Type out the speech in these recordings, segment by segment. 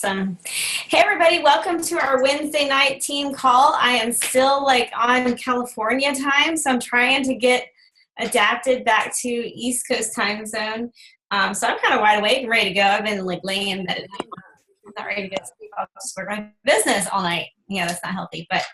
Awesome. Hey everybody, welcome to our Wednesday night team call. I am still on California time, so I'm trying to get adapted back to East Coast time zone. So I'm kind of wide awake and ready to go. I've been laying in bed. I'm not ready to go to sleep. I'll just work my business all night. Yeah, that's not healthy. But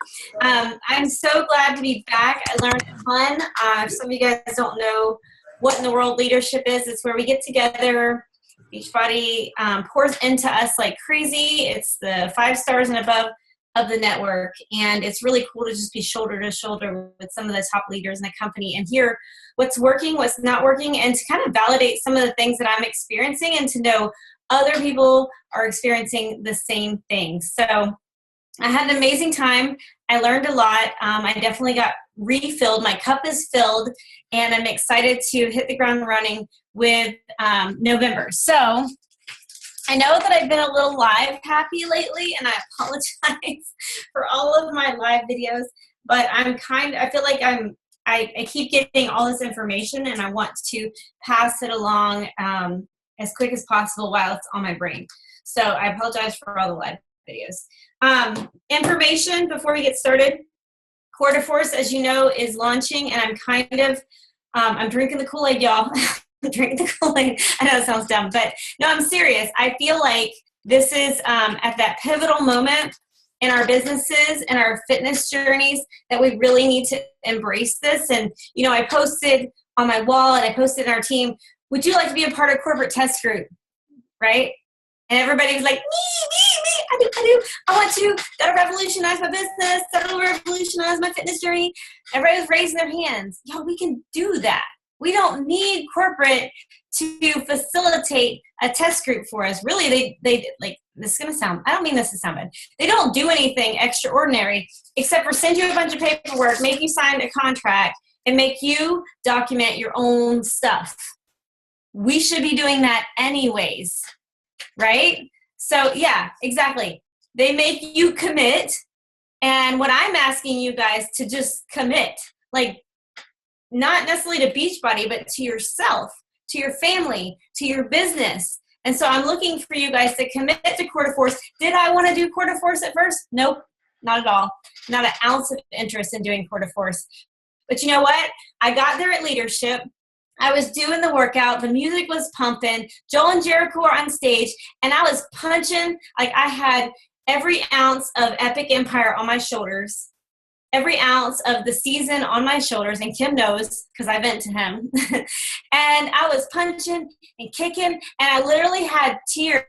I'm so glad to be back. I learned a ton. If some of you guys don't know what in the world leadership is, it's where we get together. Beachbody pours into us like crazy. It's the 5 stars and above of the network. And it's really cool to just be shoulder to shoulder with some of the top leaders in the company and hear what's working, what's not working, and to kind of validate some of the things that I'm experiencing and to know other people are experiencing the same things. So I had an amazing time. I learned a lot. I definitely got refilled. My cup is filled, and I'm excited to hit the ground running with November. So I know that I've been a little live happy lately, and I apologize for all of my live videos, but I feel like I keep getting all this information, and I want to pass it along as quick as possible while it's on my brain. So I apologize for all the live videos. Information before we get started. Quarter Force, as you know, is launching, and I'm drinking the Kool-Aid, y'all. I'm drinking the Kool-Aid. I know it sounds dumb, but no, I'm serious. I feel like this is at that pivotal moment in our businesses and our fitness journeys that we really need to embrace this. And, I posted on my wall and I posted in our team, would you like to be a part of corporate test group? Right? And everybody was like, me, I do. I want to. That'll revolutionize my business. That'll revolutionize my fitness journey. Everybody was raising their hands. We can do that. We don't need corporate to facilitate a test group for us. Really, they this is going to sound, I don't mean this to sound bad. They don't do anything extraordinary except for send you a bunch of paperwork, make you sign a contract, and make you document your own stuff. We should be doing that anyways. Right? So yeah, exactly. They make you commit. And what I'm asking you guys to just commit, not necessarily to Beachbody, but to yourself, to your family, to your business. And so I'm looking for you guys to commit to Quarter Force. Did I want to do Quarter Force at first? Nope, not at all. Not an ounce of interest in doing Quarter Force. But you know what? I got there at leadership. I was doing the workout. The music was pumping. Joel and Jericho were on stage, and I was punching. I had every ounce of Epic Empire on my shoulders, every ounce of the season on my shoulders, and Kim knows because I vent to him. And I was punching and kicking, and I literally had tears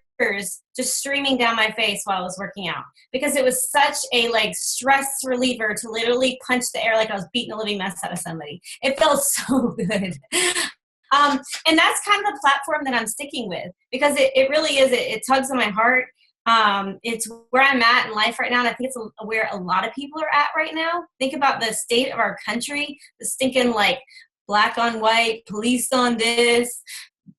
just streaming down my face while I was working out because it was such a stress reliever to literally punch the air like I was beating the living mess out of somebody. It felt so good. And that's kind of the platform that I'm sticking with because it really is. It tugs on my heart. It's where I'm at in life right now, and I think it's where a lot of people are at right now. Think about the state of our country, the stinking black on white, police on this,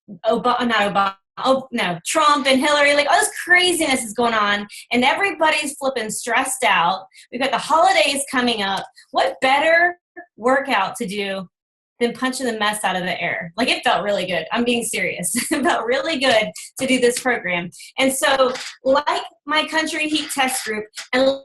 not Obama. Oh no, Trump and Hillary, all this craziness is going on and everybody's flipping stressed out. We've got the holidays coming up. What better workout to do than punching the mess out of the air? It felt really good. I'm being serious. It felt really good to do this program. And so like my Country Heat test group and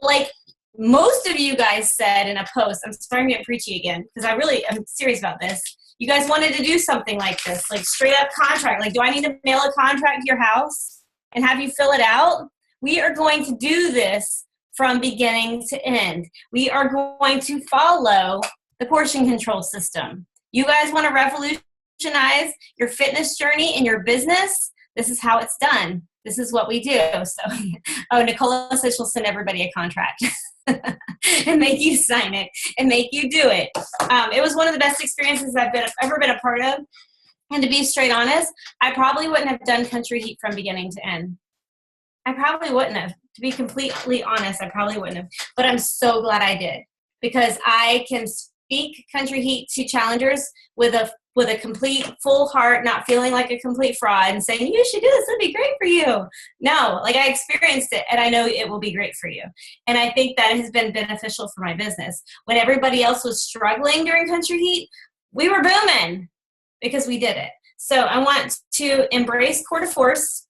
most of you guys said in a post, I'm starting to get preachy again because I'm serious about this. You guys wanted to do something like this, straight up contract. Do I need to mail a contract to your house and have you fill it out? We are going to do this from beginning to end. We are going to follow the portion control system. You guys want to revolutionize your fitness journey in your business? This is how it's done. This is what we do. So, Nicola says she'll send everybody a contract. And make you sign it and make you do it. It was one of the best experiences I've ever been a part of. And to be straight honest, I probably wouldn't have done Country Heat from beginning to end. I probably wouldn't have. To be completely honest, I probably wouldn't have. But I'm so glad I did because I can speak Country Heat to challengers with a complete full heart, not feeling like a complete fraud and saying, you should do this, it'll be great for you. No, I experienced it and I know it will be great for you. And I think that has been beneficial for my business. When everybody else was struggling during Country Heat, we were booming because we did it. So I want to embrace Quarter Force.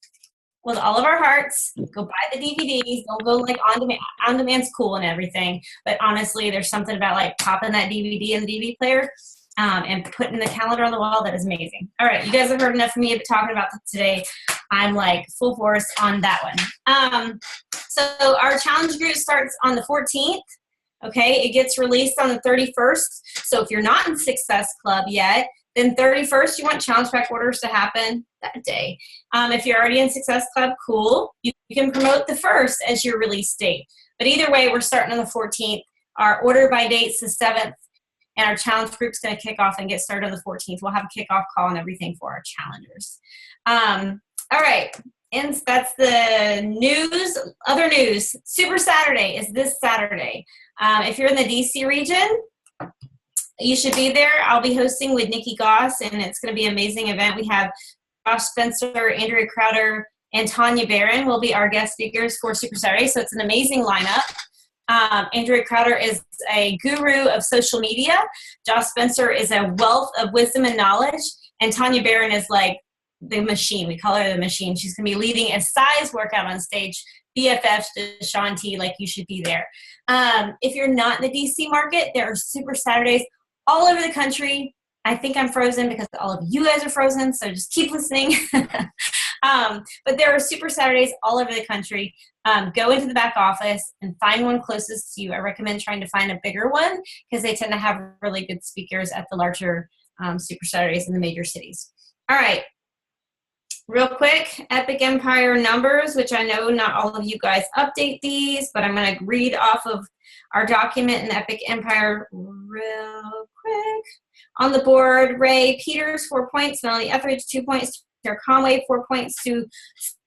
with all of our hearts. Go buy the DVDs. Don't go like on demand. On demand's cool and everything, but honestly, there's something about like popping that DVD in the DVD player and putting the calendar on the wall that is amazing. All right, you guys have heard enough of me talking about that today. I'm like full force on that one. So our challenge group starts on the 14th. Okay, it gets released on the 31st. So if you're not in Success Club yet, then 31st, you want challenge pack orders to happen that day. If you're already in Success Club, cool. You can promote the 1st as your release date. But either way, we're starting on the 14th. Our order by date's the 7th, and our challenge group's going to kick off and get started on the 14th. We'll have a kickoff call and everything for our challengers. All right, and that's the news. Other news, Super Saturday is this Saturday. If you're in the DC region, you should be there. I'll be hosting with Nikki Goss, and it's going to be an amazing event. We have Josh Spencer, Andrea Crowder, and Tanya Barron will be our guest speakers for Super Saturday, so it's an amazing lineup. Andrea Crowder is a guru of social media. Josh Spencer is a wealth of wisdom and knowledge, and Tanya Barron is like the machine. We call her the machine. She's going to be leading a size workout on stage. BFFs to Shanti, like you should be there. If you're not in the DC market, there are Super Saturdays all over the country. I think I'm frozen because all of you guys are frozen, so just keep listening. But there are Super Saturdays all over the country. Go into the back office and find one closest to you. I recommend trying to find a bigger one because they tend to have really good speakers at the larger Super Saturdays in the major cities. All right. Real quick, Epic Empire numbers, which I know not all of you guys update these, but I'm going to read off of our document in Epic Empire real quick. On the board, Ray Peters, 4 points. Melanie Etheridge, 2 points. Tara Conway, 4 points. Sue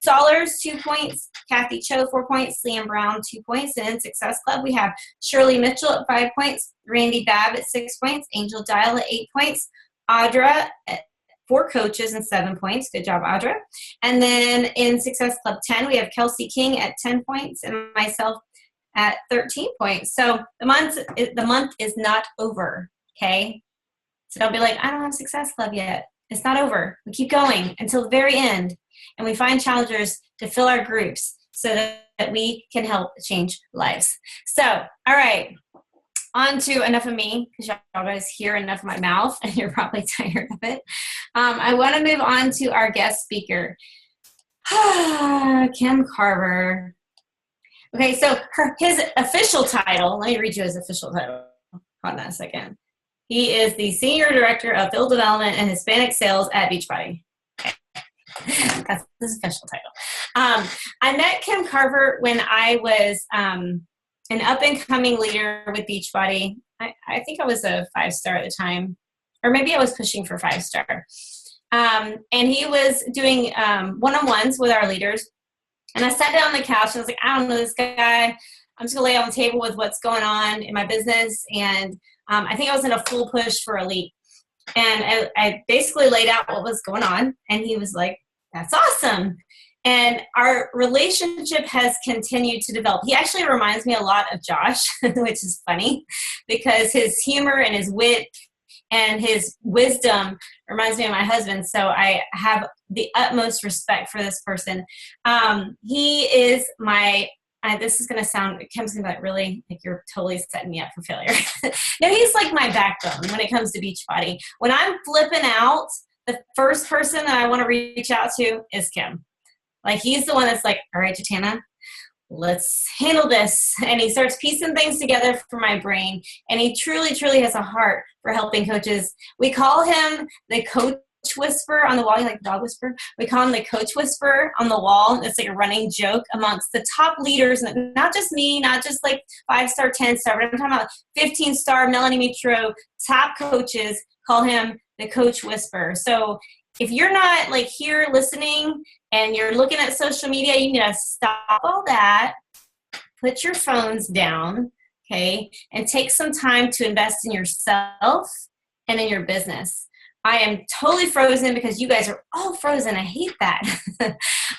Stollers, 2 points. Kathy Cho, 4 points. Liam Brown, 2 points. And in Success Club, we have Shirley Mitchell at 5 points. Randy Babb at 6 points. Angel Dial at 8 points. Audra at 4 coaches and 7 points. Good job, Audra. And then in Success Club 10, we have Kelsey King at 10 points and myself at 13 points. So the month is not over, okay? So don't be like, I don't have Success Club yet. It's not over. We keep going until the very end, and we find challengers to fill our groups so that we can help change lives. So, all right. On to enough of me, because y'all guys hear enough of my mouth, and you're probably tired of it. I want to move on to our guest speaker, Kim Carver. Okay, so his official title, let me read you his official title. Hold on a second. He is the Senior Director of Field Development and Hispanic Sales at Beachbody. Okay. That's his official title. I met Kim Carver when I was an up-and-coming leader with Beachbody. I think I was a 5-star at the time, or maybe I was pushing for 5-star. And he was doing one-on-ones with our leaders. And I sat down on the couch and I was like, I don't know this guy. I'm just going to lay on the table with what's going on in my business. And I think I was in a full push for Elite. And I basically laid out what was going on. And he was like, that's awesome. And our relationship has continued to develop. He actually reminds me a lot of Josh, which is funny because his humor and his wit and his wisdom reminds me of my husband. So I have the utmost respect for this person. He is my, this is going to sound, Kim's going to be like, really? Like you're totally setting me up for failure. No, he's like my backbone when it comes to Beachbody. When I'm flipping out, the first person that I want to reach out to is Kim. Like he's the one that's like, all right, Jatana, let's handle this. And he starts piecing things together for my brain. And he truly, truly has a heart for helping coaches. We call him the coach whisperer on the wall. You like the dog whisperer? We call him the coach whisperer on the wall. It's like a running joke amongst the top leaders, not just me, not just like 5-star, 10-star, but I'm talking about 15-star Melanie Mitro top coaches call him the coach whisperer. So if you're not like here listening and you're looking at social media, you need to stop all that, put your phones down, okay, and take some time to invest in yourself and in your business. I am totally frozen because you guys are all frozen. I hate that.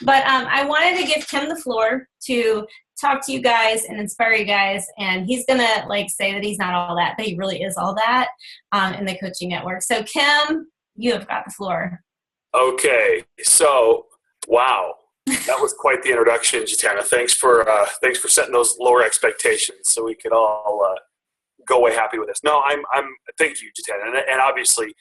But I wanted to give Kim the floor to talk to you guys and inspire you guys. And he's going to like say that he's not all that, but he really is all that in the coaching network. So Kim, you have got the floor. Okay. So, wow. That that was quite the introduction, Jitana. Thanks for setting those lower expectations so we could all go away happy with this. No, I'm thank you, Jitana, and obviously,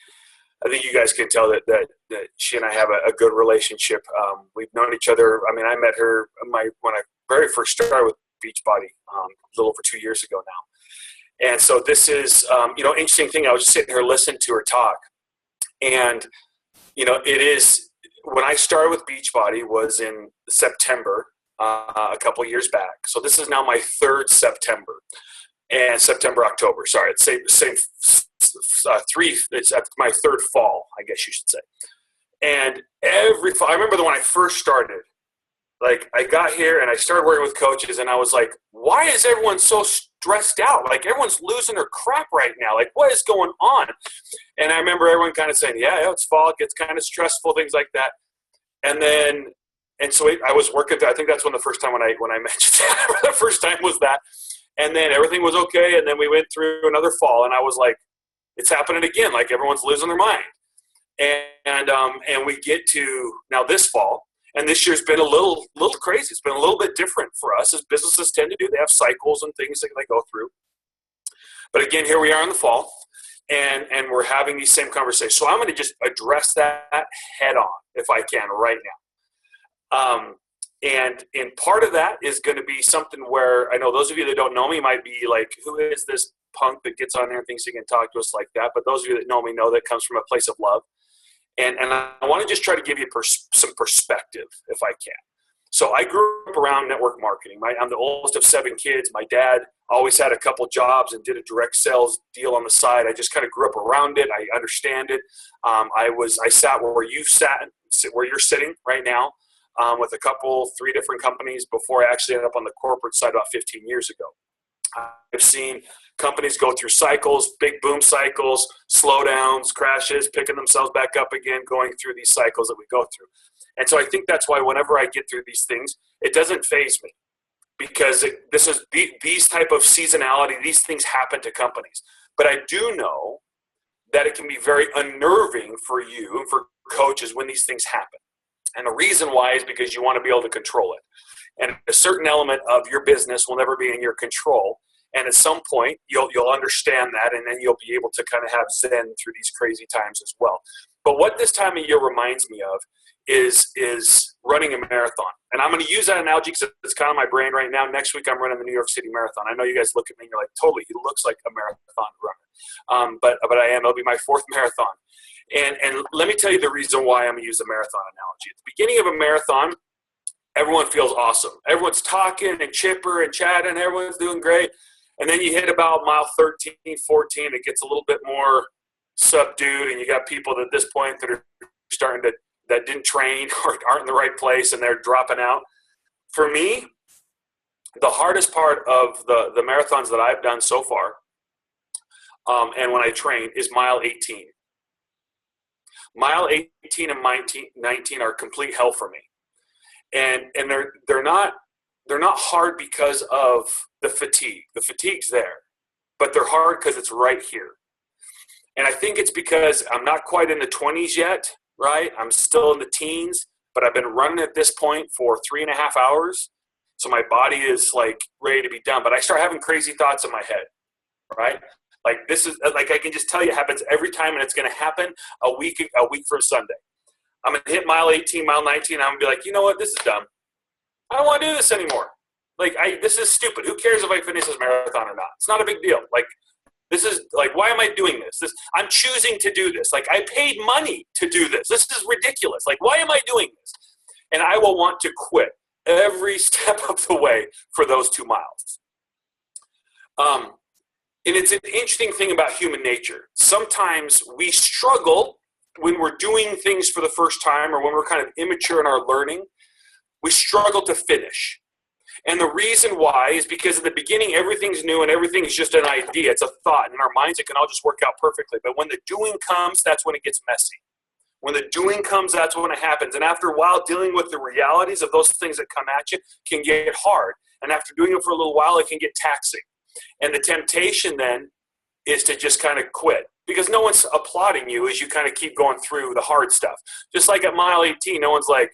I think you guys can tell that she and I have a good relationship. We've known each other. I mean, I met her when I very first started with Beachbody a little over 2 years ago now. And so this is, interesting thing. I was just sitting here listening to her talk. And, it is, when I started with Beachbody was in September, a couple of years back. So this is now my third September. And September, October, sorry. It's same it's my third fall, I guess you should say. And every fall, I remember when I first started, like I got here and I started working with coaches and I was like, why is everyone so stressed out? Like everyone's losing their crap right now. Like what is going on? And I remember everyone kind of saying, yeah, it's fall. It gets kind of stressful, things like that. And so I was working. I think that's when the first time when I mentioned that, the first time was that. And then everything was okay. And then we went through another fall and I was like, it's happening again. Like everyone's losing their mind. And we get to now this fall. And this year's been a little crazy. It's been a little bit different for us, as businesses tend to do. They have cycles and things that they go through. But again, here we are in the fall, and we're having these same conversations. So I'm going to just address that head on, if I can, right now. And part of that is going to be something where I know those of you that don't know me might be like, who is this punk that gets on there and thinks he can talk to us like that? But those of you that know me know that comes from a place of love. And I want to just try to give you some perspective, if I can. So I grew up around network marketing. I'm the oldest of 7 kids. My dad always had a couple jobs and did a direct sales deal on the side. I just kind of grew up around it. I understand it. I sat where you're sitting right now with a couple, 3 different companies before I actually ended up on the corporate side about 15 years ago. I've seen companies go through cycles, big boom cycles, slowdowns, crashes, picking themselves back up again, going through these cycles that we go through. And so I think that's why whenever I get through these things, it doesn't faze me because these type of seasonality, these things happen to companies. But I do know that it can be very unnerving for you and for coaches when these things happen. And the reason why is because you want to be able to control it. And a certain element of your business will never be in your control. And at some point, you'll understand that, and then you'll be able to kind of have zen through these crazy times as well. But what this time of year reminds me of is running a marathon. And I'm going to use that analogy because it's kind of my brain right now. Next week, I'm running the New York City Marathon. I know you guys look at me and you're like, totally, he looks like a marathon runner. But I am. It'll be my 4th marathon. And let me tell you the reason why I'm going to use the marathon analogy. At the beginning of a marathon, everyone feels awesome. Everyone's talking and chipper and chatting. Everyone's doing great. And then you hit about mile 13, 14. It gets a little bit more subdued. And you got people at this point that are that didn't train or aren't in the right place and they're dropping out. For me, the hardest part of the marathons that I've done so far and when I train is mile 18. Mile 18 and 19 are complete hell for me. And they're not hard because of the fatigue. The fatigue's there, but they're hard because it's right here. And I think it's because I'm not quite in the 20s yet, right? I'm still in the teens, but I've been running at this point for 3.5 hours. So my body is like ready to be done, but I start having crazy thoughts in my head, right? Like this is like, I can just tell you it happens every time, and it's going to happen a week from Sunday. I'm going to hit mile 18, mile 19. I'm going to be like, you know what? This is dumb. I don't want to do this anymore. Like, this is stupid. Who cares if I finish this marathon or not? It's not a big deal. Like, this is like, why am I doing this? I'm choosing to do this. Like, I paid money to do this. This is ridiculous. Like, why am I doing this? And I will want to quit every step of the way for those 2 miles. And it's an interesting thing about human nature. Sometimes we struggle when we're doing things for the first time or when we're kind of immature in our learning. We struggle to finish. And the reason why is because in the beginning, everything's new and everything's just an idea. It's a thought. In our minds, it can all just work out perfectly. But when the doing comes, that's when it gets messy. When the doing comes, that's when it happens. And after a while, dealing with the realities of those things that come at you can get hard. And after doing it for a little while, it can get taxing. And the temptation then is to just kind of quit. Because no one's applauding you as you kind of keep going through the hard stuff. Just like at mile 18, no one's like,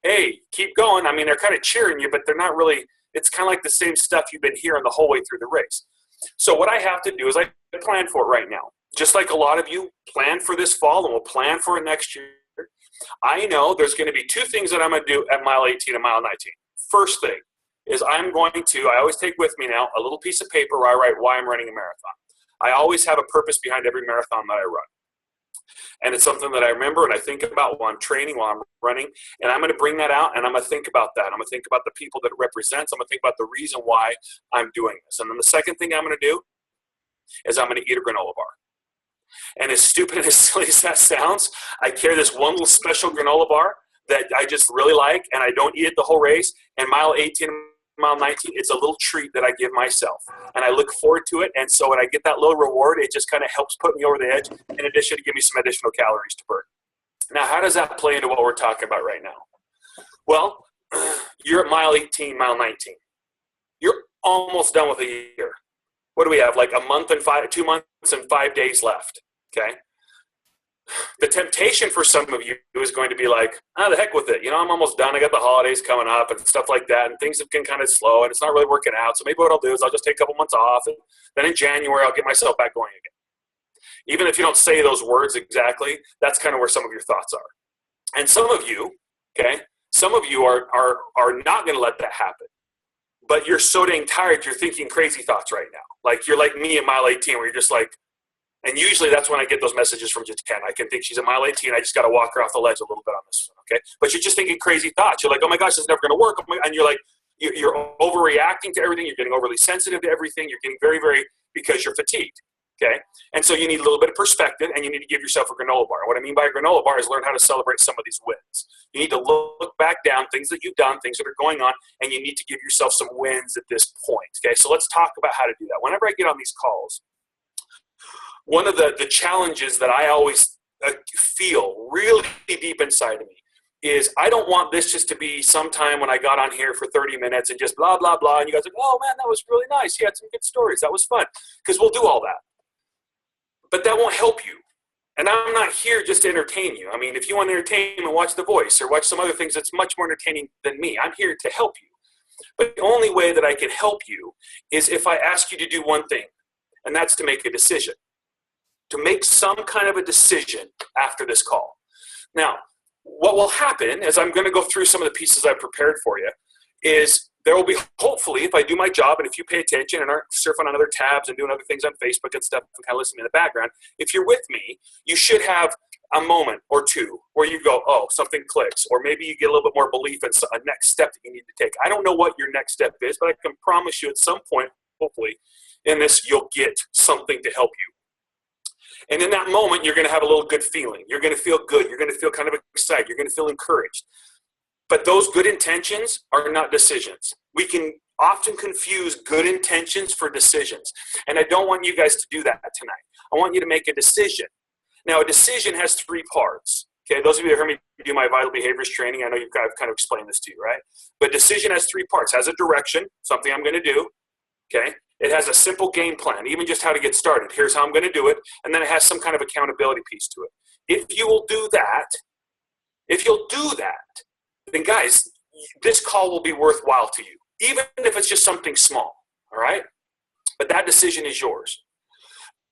hey, keep going. I mean, they're kind of cheering you, but they're not really, it's kind of like the same stuff you've been hearing the whole way through the race. So what I have to do is I plan for it right now. Just like a lot of you plan for this fall and we'll plan for it next year. I know there's going to be two things that I'm going to do at mile 18 and mile 19. First thing is I always take with me now a little piece of paper where I write why I'm running a marathon. I always have a purpose behind every marathon that I run. And it's something that I remember and I think about while I'm training, while I'm running. And I'm going to bring that out and I'm going to think about that. I'm going to think about the people that it represents. I'm going to think about the reason why I'm doing this. And then the second thing I'm going to do is I'm going to eat a granola bar. And as stupid and as silly as that sounds, I carry this one little special granola bar that I just really like, and I don't eat it the whole race. And mile 18 and mile 19, it's a little treat that I give myself. And I look forward to it. And so when I get that little reward, it just kind of helps put me over the edge, in addition to give me some additional calories to burn. Now, how does that play into what we're talking about right now? Well, you're at mile 18, mile 19. You're almost done with a year. What do we have? Like 2 months and 5 days left. Okay. The temptation for some of you is going to be like, the heck with it. You know, I'm almost done. I got the holidays coming up and stuff like that. And things have been kind of slow and it's not really working out. So maybe what I'll do is I'll just take a couple months off. And then in January, I'll get myself back going again. Even if you don't say those words exactly, that's kind of where some of your thoughts are. And some of you, okay, some of you are not going to let that happen. But you're so dang tired, you're thinking crazy thoughts right now. Like you're like me at mile 18 where you're just like, and usually that's when I get those messages from Jatan. I can think she's at mile 18. I just got to walk her off the ledge a little bit on this one, okay? But you're just thinking crazy thoughts. You're like, oh my gosh, this is never going to work. And you're like, you're overreacting to everything. You're getting overly sensitive to everything. You're getting very, very, because you're fatigued, okay? And so you need a little bit of perspective and you need to give yourself a granola bar. What I mean by a granola bar is learn how to celebrate some of these wins. You need to look back down, things that you've done, things that are going on, and you need to give yourself some wins at this point, okay? So let's talk about how to do that. Whenever I get on these calls, one of the challenges that I always feel really deep inside of me is I don't want this just to be sometime when I got on here for 30 minutes and just blah, blah, blah. And you guys are like, oh, man, that was really nice. You had some good stories. That was fun. Because we'll do all that. But that won't help you. And I'm not here just to entertain you. I mean, if you want entertainment, watch The Voice or watch some other things that's much more entertaining than me. I'm here to help you. But the only way that I can help you is if I ask you to do one thing, and that's to make a decision. To make some kind of a decision after this call. Now, what will happen is I'm going to go through some of the pieces I've prepared for you is there will be, hopefully, if I do my job and if you pay attention and aren't surfing on other tabs and doing other things on Facebook and stuff and kind of listening in the background, if you're with me, you should have a moment or two where you go, oh, something clicks, or maybe you get a little bit more belief in a next step that you need to take. I don't know what your next step is, but I can promise you at some point, hopefully, in this, you'll get something to help you. And in that moment, you're going to have a little good feeling. You're going to feel good. You're going to feel kind of excited. You're going to feel encouraged. But those good intentions are not decisions. We can often confuse good intentions for decisions. And I don't want you guys to do that tonight. I want you to make a decision. Now, a decision has three parts. Okay, those of you that heard me do my vital behaviors training, I know I've kind of explained this to you, right? But decision has three parts. It has a direction, something I'm going to do. Okay. It has a simple game plan, even just how to get started. Here's how I'm going to do it. And then it has some kind of accountability piece to it. If you'll do that, then guys, this call will be worthwhile to you, even if it's just something small. All right. But that decision is yours.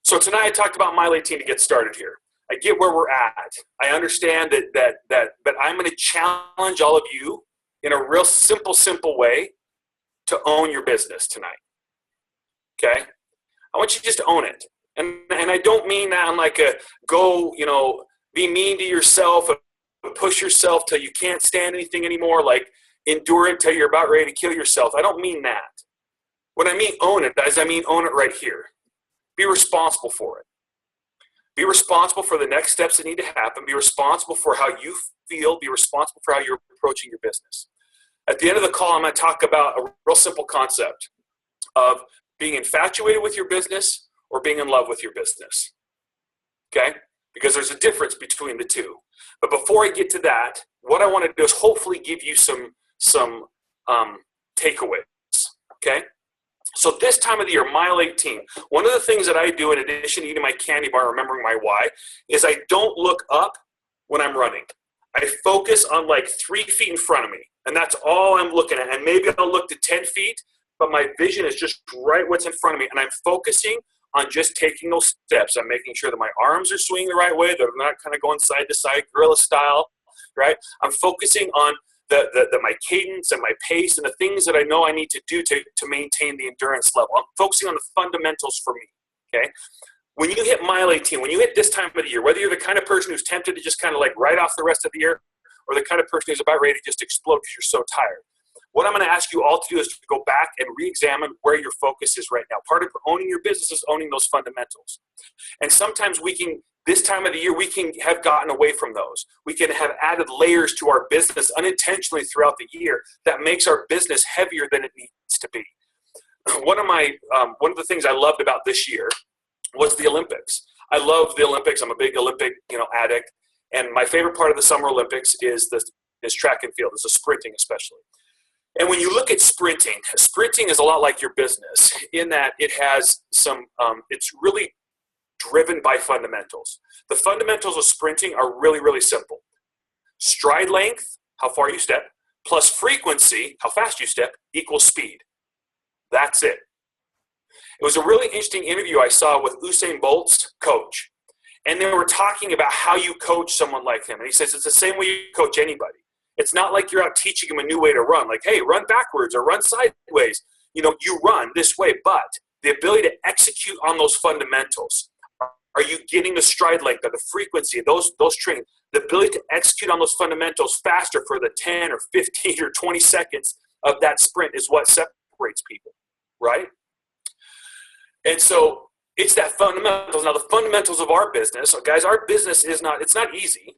So tonight I talked about mile 18 to get started here. I get where we're at. I understand that, but I'm going to challenge all of you in a real simple way to own your business tonight. Okay, I want you just to own it, and I don't mean that I'm like be mean to yourself and push yourself till you can't stand anything anymore, like endure it till you're about ready to kill yourself. I don't mean that. What I mean own it, guys, I mean own it right here. Be responsible for it. Be responsible for the next steps that need to happen. Be responsible for how you feel. Be responsible for how you're approaching your business. At the end of the call, I'm going to talk about a real simple concept of being infatuated with your business or being in love with your business, okay? Because there's a difference between the two. But before I get to that, what I want to do is hopefully give you some takeaways, okay? So this time of the year, mile 18, one of the things that I do in addition to eating my candy bar, remembering my why, is I don't look up when I'm running. I focus on like 3 feet in front of me, and that's all I'm looking at. And maybe I'll look to 10 feet, but my vision is just right what's in front of me, and I'm focusing on just taking those steps. I'm making sure that my arms are swinging the right way, that I'm not kind of going side to side, gorilla style, right? I'm focusing on my cadence and my pace and the things that I know I need to do to maintain the endurance level. I'm focusing on the fundamentals for me, okay? When you hit mile 18, when you hit this time of the year, whether you're the kind of person who's tempted to just kind of like write off the rest of the year, or the kind of person who's about ready to just explode because you're so tired, what I'm going to ask you all to do is to go back and re-examine where your focus is right now. Part of owning your business is owning those fundamentals. And sometimes this time of the year, we can have gotten away from those. We can have added layers to our business unintentionally throughout the year that makes our business heavier than it needs to be. One of the things I loved about this year was the Olympics. I love the Olympics. I'm a big Olympic, addict. And my favorite part of the Summer Olympics is track and field, is the sprinting especially. And when you look at sprinting is a lot like your business in that it has it's really driven by fundamentals. The fundamentals of sprinting are really, really simple. Stride length, how far you step, plus frequency, how fast you step, equals speed. That's it. It was a really interesting interview I saw with Usain Bolt's coach. And they were talking about how you coach someone like him. And he says it's the same way you coach anybody. It's not like you're out teaching him a new way to run. Like, hey, run backwards or run sideways. You run this way. But the ability to execute on those fundamentals. Are you getting the stride length or the frequency, those training? The ability to execute on those fundamentals faster for the 10 or 15 or 20 seconds of that sprint is what separates people, right? And so it's that fundamentals. Now, the fundamentals of our business, so guys, our business it's not easy,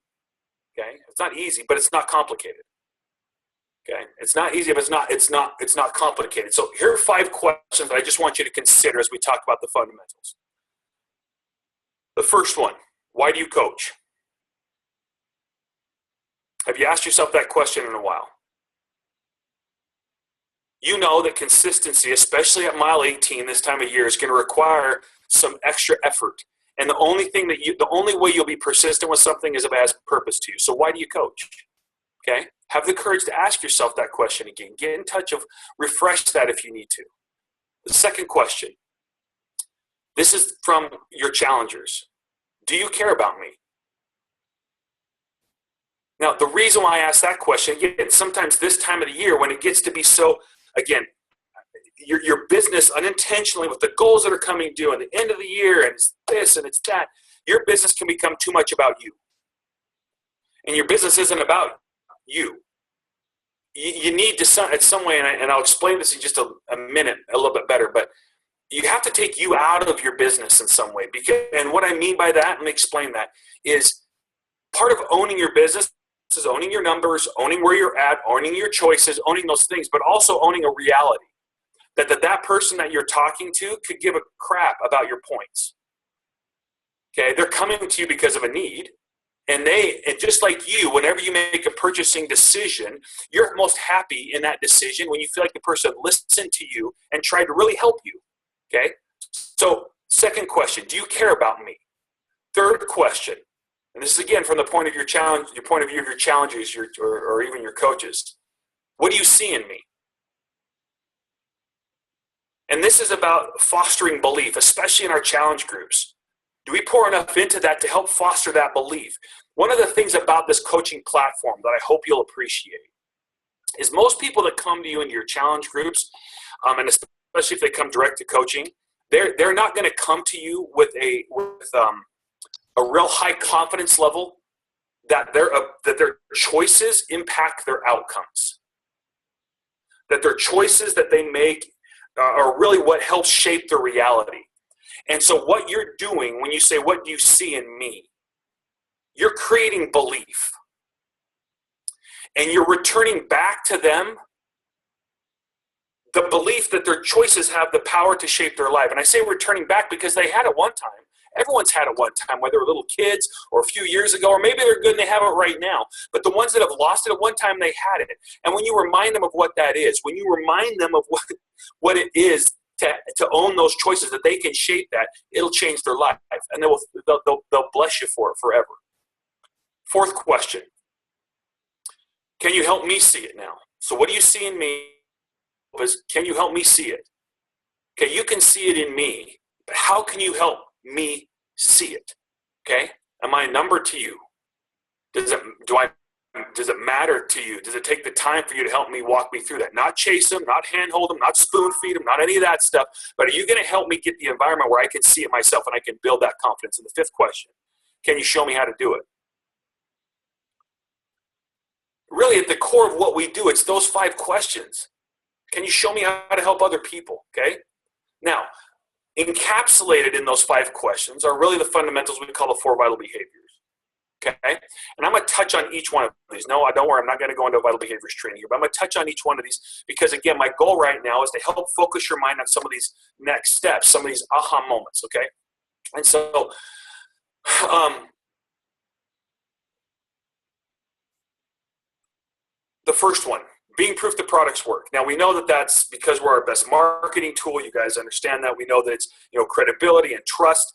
okay? It's not easy, but it's not complicated, okay? It's not easy, but it's not complicated. So here are 5 questions that I just want you to consider as we talk about the fundamentals. The first one, why do you coach? Have you asked yourself that question in a while? You know that consistency, especially at mile 18 this time of year, is going to require some extra effort. And the only way you'll be persistent with something is if it has purpose to you. So why do you coach? Okay? Have the courage to ask yourself that question again. Get in touch refresh that if you need to. The second question. This is from your challengers. Do you care about me? Now, the reason why I ask that question, again, sometimes this time of the year when it gets to be so, again, your business unintentionally with the goals that are coming due at the end of the year and it's this and it's that, your business can become too much about you. And your business isn't about you. You need to, in some way, and I'll explain this in just a minute a little bit better, but you have to take you out of your business in some way. And what I mean by that, let me explain that, is part of owning your business is owning your numbers, owning where you're at, owning your choices, owning those things, but also owning a reality. That person that you're talking to could give a crap about your points. Okay, they're coming to you because of a need. And just like you, whenever you make a purchasing decision, you're most happy in that decision when you feel like the person listened to you and tried to really help you. Okay? So, second question, do you care about me? Third question, and this is again from the point of your challenge, your point of view of your challengers, or even your coaches. What do you see in me? And this is about fostering belief, especially in our challenge groups. Do we pour enough into that to help foster that belief? One of the things about this coaching platform that I hope you'll appreciate is most people that come to you into your challenge groups, and especially if they come direct to coaching, they're not going to come to you with a real high confidence level that their choices impact their outcomes. That their choices that they make are really what helps shape their reality. And so what you're doing when you say, what do you see in me? You're creating belief. And you're returning back to them the belief that their choices have the power to shape their life. And I say returning back because they had it one time. Everyone's had it one time, whether they're little kids or a few years ago, or maybe they're good and they have it right now. But the ones that have lost it at one time, they had it. And when you remind them of what that is, when you remind them of what it is to own those choices, that they can shape that, it'll change their life. And they'll bless you for it forever. Fourth question. Can you help me see it now? So what do you see in me? Can you help me see it? Okay, you can see it in me, but how can you help me see it? Okay, am I a number to you? Does it matter to you? Does it take the time for you to help me walk me through that? Not chase them, not handhold them, not spoon feed them, not any of that stuff. But are you going to help me get the environment where I can see it myself and I can build that confidence? And the fifth question, can you show me how to do it? Really, at the core of what we do, it's those 5 questions. Can you show me how to help other people? Okay. Now, encapsulated in those 5 questions are really the fundamentals we call the 4 vital behaviors. Okay, and I'm going to touch on each one of these. No, don't worry, I'm not going to go into vital behaviors training here, but I'm going to touch on each one of these because, again, my goal right now is to help focus your mind on some of these next steps, some of these aha moments, okay? And so the first one, being proof the products work. Now, we know that that's because we're our best marketing tool. You guys understand that. We know that it's, credibility and trust.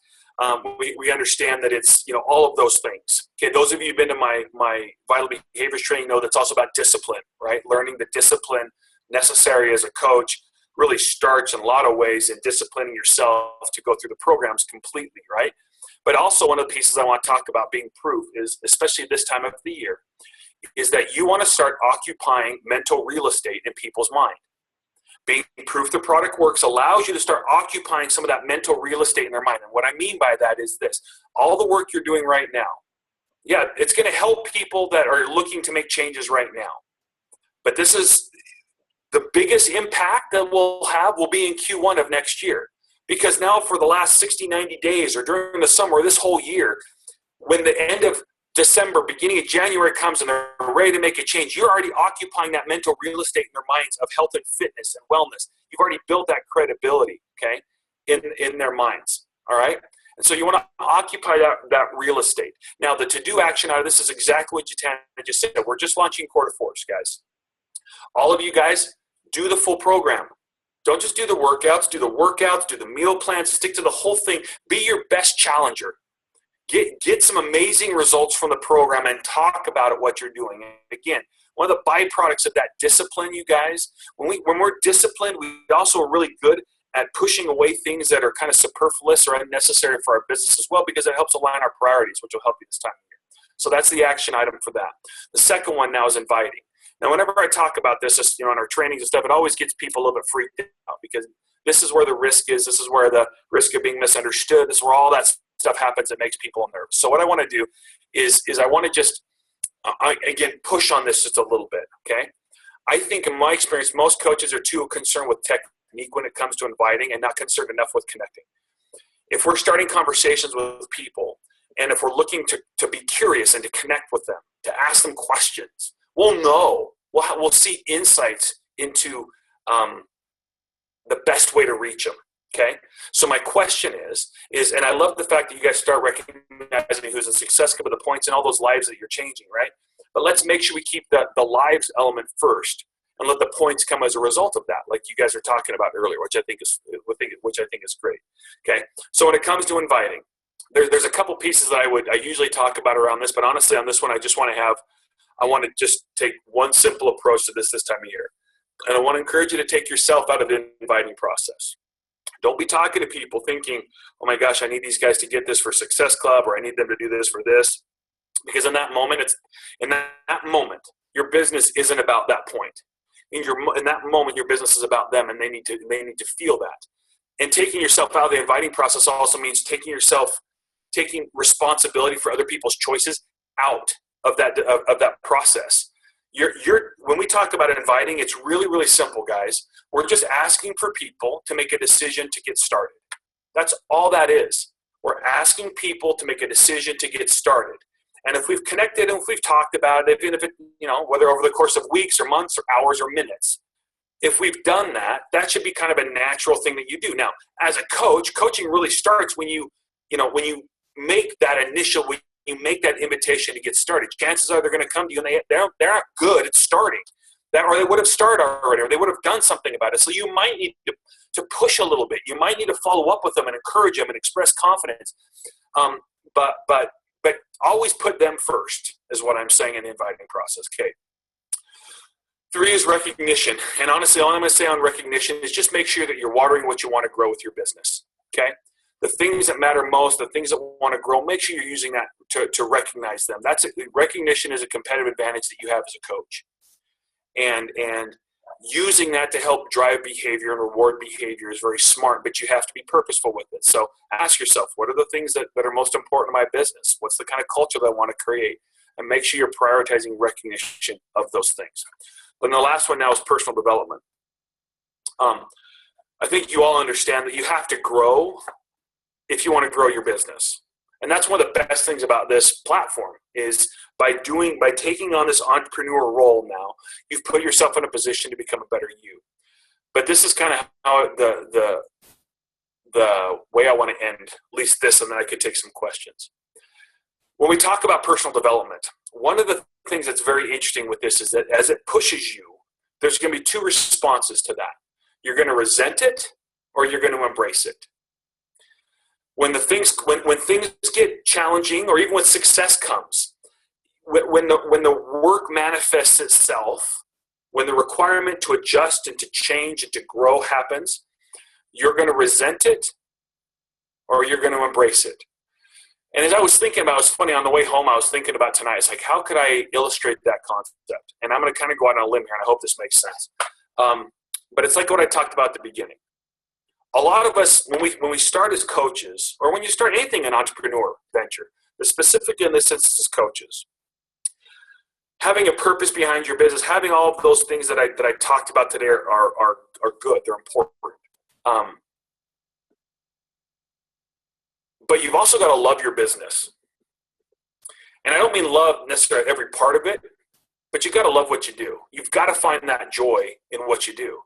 We understand that it's, all of those things. Okay, those of you who've been to my vital behaviors training know that's also about discipline, right? Learning the discipline necessary as a coach really starts in a lot of ways in disciplining yourself to go through the programs completely, right? But also one of the pieces I want to talk about being proof is, especially this time of the year, is that you want to start occupying mental real estate in people's mind. Being proof the product works allows you to start occupying some of that mental real estate in their mind. And what I mean by that is this. All the work you're doing right now, yeah, it's going to help people that are looking to make changes right now. But this is the biggest impact that we'll have will be in Q1 of next year. Because now for the last 60, 90 days or during the summer, this whole year, when the end of December, beginning of January comes and they're ready to make a change, you're already occupying that mental real estate in their minds of health and fitness and wellness. You've already built that credibility, okay, in their minds, all right? And so you want to occupy that real estate. Now, the to-do action out of this is exactly what Jitana just said. We're just launching quarter fours, guys. All of you guys, do the full program. Don't just do the workouts, do the meal plans, stick to the whole thing. Be your best challenger. Get some amazing results from the program and talk about it, what you're doing. And again, one of the byproducts of that discipline, you guys, when we're disciplined, we also are really good at pushing away things that are kind of superfluous or unnecessary for our business as well, because it helps align our priorities, which will help you this time of year. So that's the action item for that. The second one now is inviting. Now, whenever I talk about this, in our trainings and stuff, it always gets people a little bit freaked out because this is where the risk is. This is where the risk of being misunderstood. This is where all that stuff happens that makes people nervous. So what I want to do is I want to just, again, push on this just a little bit, okay? I think in my experience, most coaches are too concerned with technique when it comes to inviting and not concerned enough with connecting. If we're starting conversations with people and if we're looking to be curious and to connect with them, to ask them questions, we'll know. We'll see insights into the best way to reach them. Okay, so my question is, and I love the fact that you guys start recognizing who's a success with the points and all those lives that you're changing, right? But let's make sure we keep the lives element first and let the points come as a result of that, like you guys are talking about earlier, which I think is great. Okay, so when it comes to inviting, there's a couple pieces that I usually talk about around this, but honestly on this one, I want to just take one simple approach to this time of year. And I want to encourage you to take yourself out of the inviting process. Don't be talking to people thinking, oh my gosh, I need these guys to get this for Success Club, or I need them to do this for this. Because in that moment, your business isn't about that point. In that moment, your business is about them, and they need to feel that. And taking yourself out of the inviting process also means taking responsibility for other people's choices out of that process. When we talk about inviting, it's really, really simple, guys. We're just asking for people to make a decision to get started. That's all that is. We're asking people to make a decision to get started. And if we've connected and if we've talked about it, even if it, whether over the course of weeks or months or hours or minutes, if we've done that, that should be kind of a natural thing that you do. Now, as a coach, coaching really starts when you make that initial, you make that invitation to get started. Chances are they're going to come to you and they're not good at starting. Or they would have started already, or they would have done something about it. So you might need to push a little bit. You might need to follow up with them and encourage them and express confidence. But always put them first is what I'm saying in the inviting process. Okay. 3 is recognition. And honestly, all I'm going to say on recognition is just make sure that you're watering what you want to grow with your business. Okay? The things that matter most, the things that want to grow, make sure you're using that to recognize them. That's it. Recognition is a competitive advantage that you have as a coach. And using that to help drive behavior and reward behavior is very smart, but you have to be purposeful with it. So ask yourself, what are the things that are most important in my business? What's the kind of culture that I want to create? And make sure you're prioritizing recognition of those things. And the last one now is personal development. I think you all understand that you have to grow if you want to grow your business. And that's one of the best things about this platform is by taking on this entrepreneur role now, you've put yourself in a position to become a better you. But this is kind of how the way I want to end, at least this, and then I could take some questions. When we talk about personal development, one of the things that's very interesting with this is that as it pushes you, there's going to be 2 responses to that. You're going to resent it or you're going to embrace it. When things get challenging, or even when success comes, when the work manifests itself, when the requirement to adjust and to change and to grow happens, you're going to resent it or you're going to embrace it. And as I was thinking about, it was funny, on the way home, I was thinking about tonight, it's like, how could I illustrate that concept? And I'm going to kind of go out on a limb here, and I hope this makes sense. But it's like what I talked about at the beginning. A lot of us, when we start as coaches, or when you start anything in entrepreneur venture, but specifically in this instance as coaches, having a purpose behind your business, having all of those things that I talked about today are good. They're important. But you've also got to love your business. And I don't mean love necessarily every part of it, but you've got to love what you do. You've got to find that joy in what you do.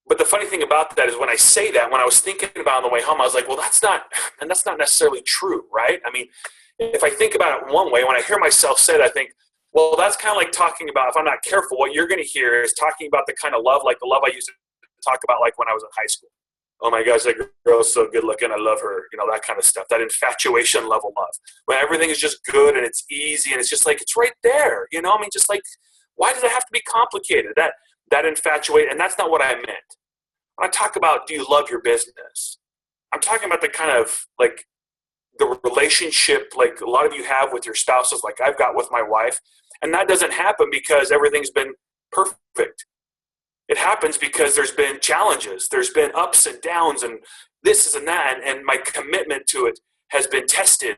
But the funny thing about that is when I say that, when I was thinking about on the way home, I was like, well, that's not necessarily true, right? I mean, if I think about it one way, when I hear myself say it, I think, well, that's kind of like talking about, if I'm not careful, what you're going to hear is talking about the kind of love, like the love I used to talk about like when I was in high school. Oh my gosh, that girl's so good looking, I love her, that kind of stuff, that infatuation level love. When everything is just good and it's easy and it's just like, it's right there, just like, why does it have to be complicated? That infatuate, and that's not what I meant. When I talk about, do you love your business? I'm talking about the kind of like the relationship like a lot of you have with your spouses, like I've got with my wife. And that doesn't happen because everything's been perfect. It happens because there's been challenges. There's been ups and downs and this and that. And my commitment to it has been tested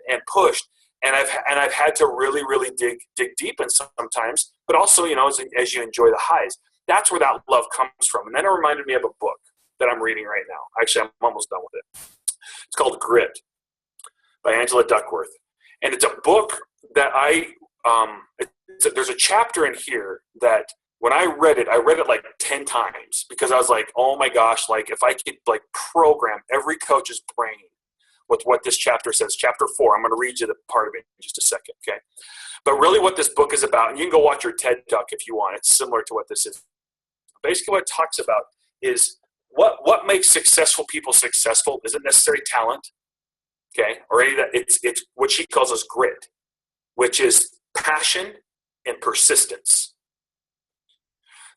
and pushed. And I've had to really, really dig deep in sometimes, but also, as you enjoy the highs. That's where that love comes from. And then it reminded me of a book that I'm reading right now. Actually, I'm almost done with it. It's called Grit by Angela Duckworth. And it's a book that there's a chapter in here that when I read it like 10 times because I was like, oh my gosh, like if I could like program every coach's brain with what this chapter says, chapter 4, I'm going to read you the part of it in just a second, okay? But really what this book is about, and you can go watch your TED Talk if you want, it's similar to what this is. Basically what it talks about is what makes successful people successful isn't necessarily talent, okay? Or any of that. It's what she calls us grit, which is passion and persistence.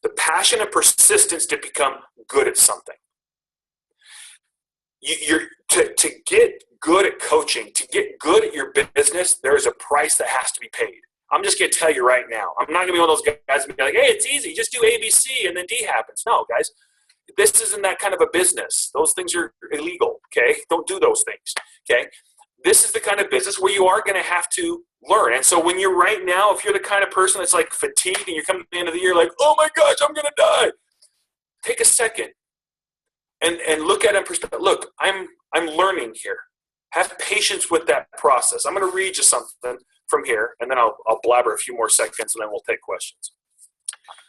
The passion and persistence to become good at something. To get good at coaching, to get good at your business, there's a price that has to be paid. I'm just going to tell you right now. I'm not going to be one of those guys and be like, hey, it's easy. Just do A, B, C, and then D happens. No, guys. This isn't that kind of a business. Those things are illegal, okay? Don't do those things, okay? This is the kind of business where you are going to have to learn. And so when you're right now, if you're the kind of person that's like fatigued and you're coming to the end of the year like, oh my gosh, I'm going to die. Take a second and look at it in perspective. Look, I'm learning here. Have patience with that process. I'm going to read you something from here, and then I'll blabber a few more seconds, and then we'll take questions.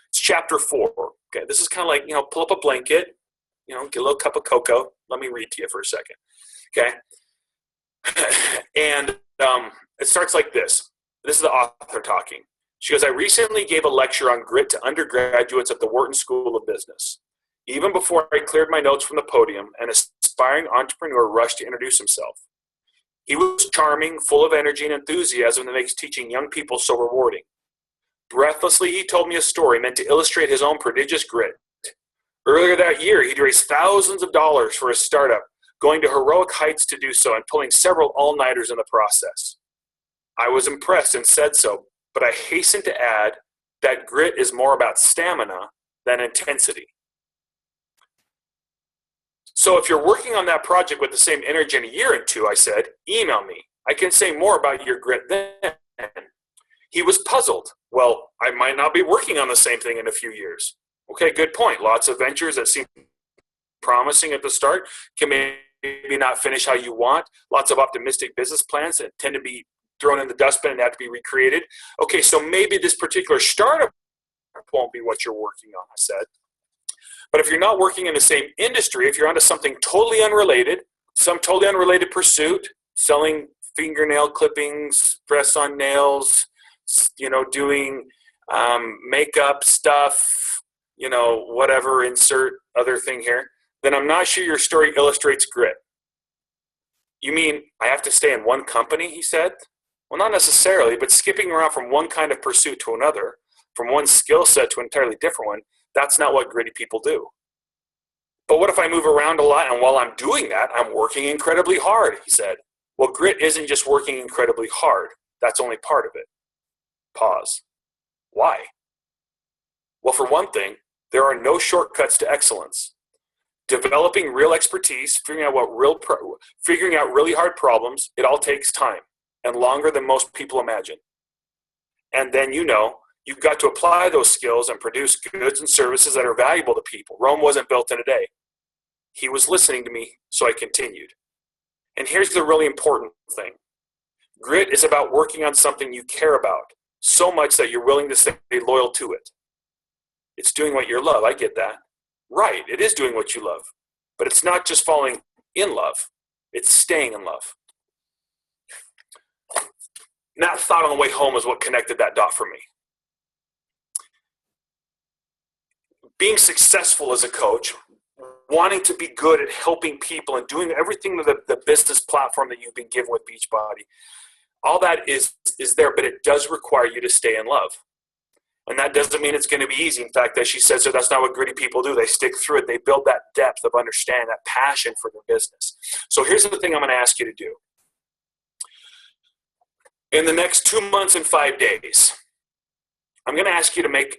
It's chapter 4. Okay, this is kind of like, pull up a blanket, get a little cup of cocoa. Let me read to you for a second. Okay, and it starts like this. This is the author talking. She goes, I recently gave a lecture on grit to undergraduates at the Wharton School of Business. Even before I cleared my notes from the podium, an aspiring entrepreneur rushed to introduce himself. He was charming, full of energy and enthusiasm that makes teaching young people so rewarding. Breathlessly, he told me a story meant to illustrate his own prodigious grit. Earlier that year, he'd raised thousands of dollars for his startup, going to heroic heights to do so and pulling several all-nighters in the process. I was impressed and said so, but I hastened to add that grit is more about stamina than intensity. So if you're working on that project with the same energy in a year or two, I said, email me. I can say more about your grit then. He was puzzled. Well, I might not be working on the same thing in a few years. Okay, good point. Lots of ventures that seem promising at the start can maybe not finish how you want. Lots of optimistic business plans that tend to be thrown in the dustbin and have to be recreated. Okay, so maybe this particular startup won't be what you're working on, I said. But if you're not working in the same industry, if you're onto something totally unrelated, some totally unrelated pursuit, selling fingernail clippings, press-on nails, doing makeup stuff, whatever, insert other thing here, then I'm not sure your story illustrates grit. You mean I have to stay in one company, he said? Well, not necessarily, but skipping around from one kind of pursuit to another, from one skill set to an entirely different one, that's not what gritty people do. But what if I move around a lot and while I'm doing that, I'm working incredibly hard, he said. Well, grit isn't just working incredibly hard. That's only part of it. Pause. Why? Well, for one thing, there are no shortcuts to excellence. Developing real expertise, figuring out really hard problems, it all takes time and longer than most people imagine. And then you've got to apply those skills and produce goods and services that are valuable to people. Rome wasn't built in a day. He was listening to me, so I continued. And here's the really important thing. Grit is about working on something you care about so much that you're willing to stay loyal to it. It's doing what you love. I get that. Right, it is doing what you love. But it's not just falling in love. It's staying in love. And that thought on the way home is what connected that dot for me. Being successful as a coach, wanting to be good at helping people and doing everything with the business platform that you've been given with Beachbody, all that is there, but it does require you to stay in love. And that doesn't mean it's going to be easy. In fact, as she said, so that's not what gritty people do. They stick through it. They build that depth of understanding, that passion for their business. So here's the thing I'm going to ask you to do. In the next 2 months and 5 days, I'm going to ask you to make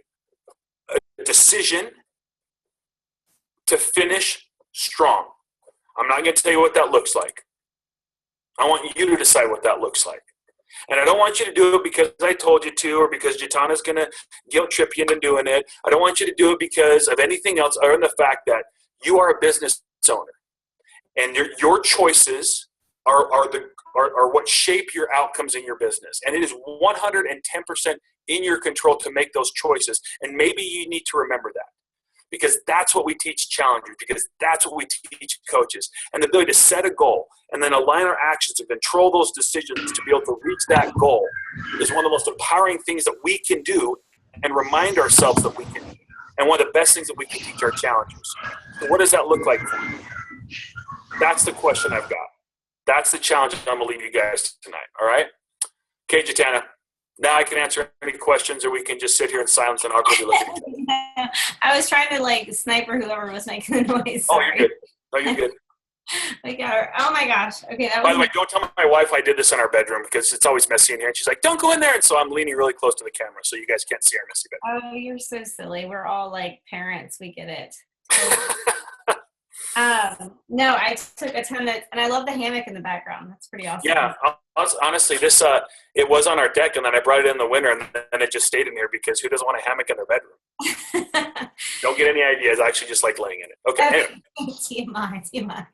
a decision to finish strong. I'm not going to tell you what that looks like. I want you to decide what that looks like. And I don't want you to do it because I told you to or because Jatana's going to guilt trip you into doing it. I don't want you to do it because of anything else other than the fact that you are a business owner. And your choices are what shape your outcomes in your business. And it is 110% in your control to make those choices. And maybe you need to remember that. Because that's what we teach challengers, because that's what we teach coaches. And the ability to set a goal and then align our actions to control those decisions to be able to reach that goal is one of the most empowering things that we can do and remind ourselves that we can do. And one of the best things that we can teach our challengers. So what does that look like for you? That's the question I've got. That's the challenge I'm going to leave you guys tonight, all right? Okay, Jatana. Now I can answer any questions, or we can just sit here in silence and awkwardly look at each other. I was trying to sniper whoever was making the noise. Sorry. Oh, you're good. No, you're good. We got her. Oh my gosh. Okay. By the way, don't tell my wife I did this in our bedroom because it's always messy in here. And she's like, "Don't go in there." And so I'm leaning really close to the camera so you guys can't see our messy bedroom. Oh, you're so silly. We're all like parents. We get it. No, I took a ton of, and I love the hammock in the background. That's pretty awesome. Yeah, honestly, this it was on our deck, and then I brought it in the winter, and then it just stayed in here because who doesn't want a hammock in their bedroom? Don't get any ideas. I actually just like laying in it. Okay. Anyway. TMI.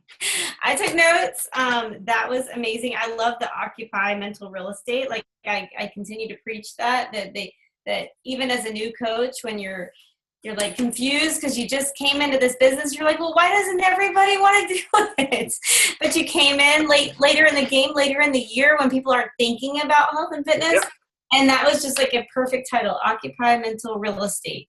I took notes. That was amazing. I love the occupy mental real estate. Like I continue to preach that even as a new coach, when you're like confused because you just came into this business. You're like, well, why doesn't everybody want to do it? But you came in later in the game, later in the year when people aren't thinking about health and fitness. Yep. And that was just like a perfect title, Occupy Mental Real Estate.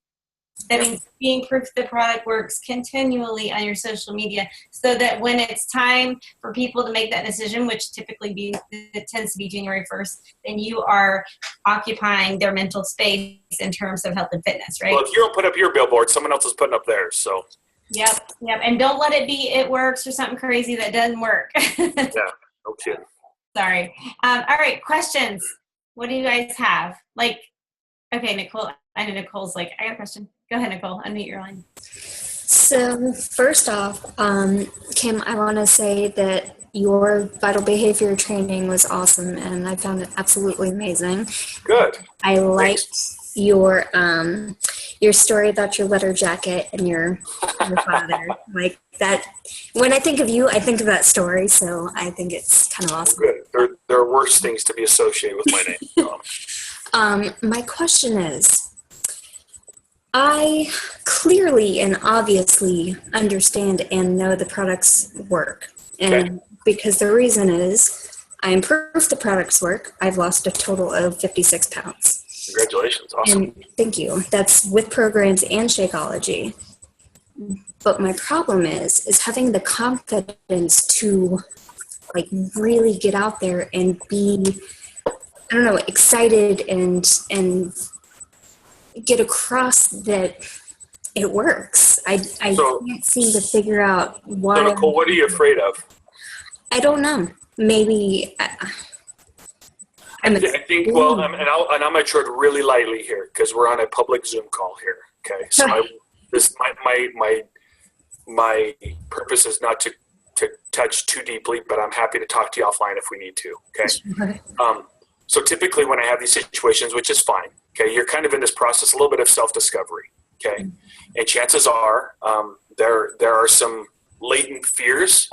That means being proof the product works continually on your social media, so that when it's time for people to make that decision, which it tends to be January 1st, then you are occupying their mental space in terms of health and fitness, right? Well, if you don't put up your billboard, someone else is putting up theirs. So. Yep. And don't let it be it works or something crazy that doesn't work. Yeah, no kidding. Sorry. All right, questions. What do you guys have? Okay, Nicole. I know Nicole's I got a question. Go ahead, Nicole. Unmute your line. So first off, Kim, I want to say that your vital behavior training was awesome, and I found it absolutely amazing. Good. I liked your story about your letter jacket and your father. Like that. When I think of you, I think of that story. So I think it's kind of awesome. Good. There are worse things to be associated with my name. My question is, I clearly and obviously understand and know the products work. And because the reason is I am proof the products work. I've lost a total of 56 pounds. Congratulations. Awesome. And thank you. That's with programs and Shakeology. But my problem is having the confidence to really get out there and be, excited and get across that it works. I can't seem to figure out why. So Nicole, what are you afraid of? I don't know. Maybe I think. Well, and I'm going to tread really lightly here because we're on a public Zoom call here. Okay, so my purpose is not to touch too deeply, but I'm happy to talk to you offline if we need to. Okay. So typically when I have these situations, which is fine, okay, you're kind of in this process, a little bit of self-discovery, okay? And chances are there are some latent fears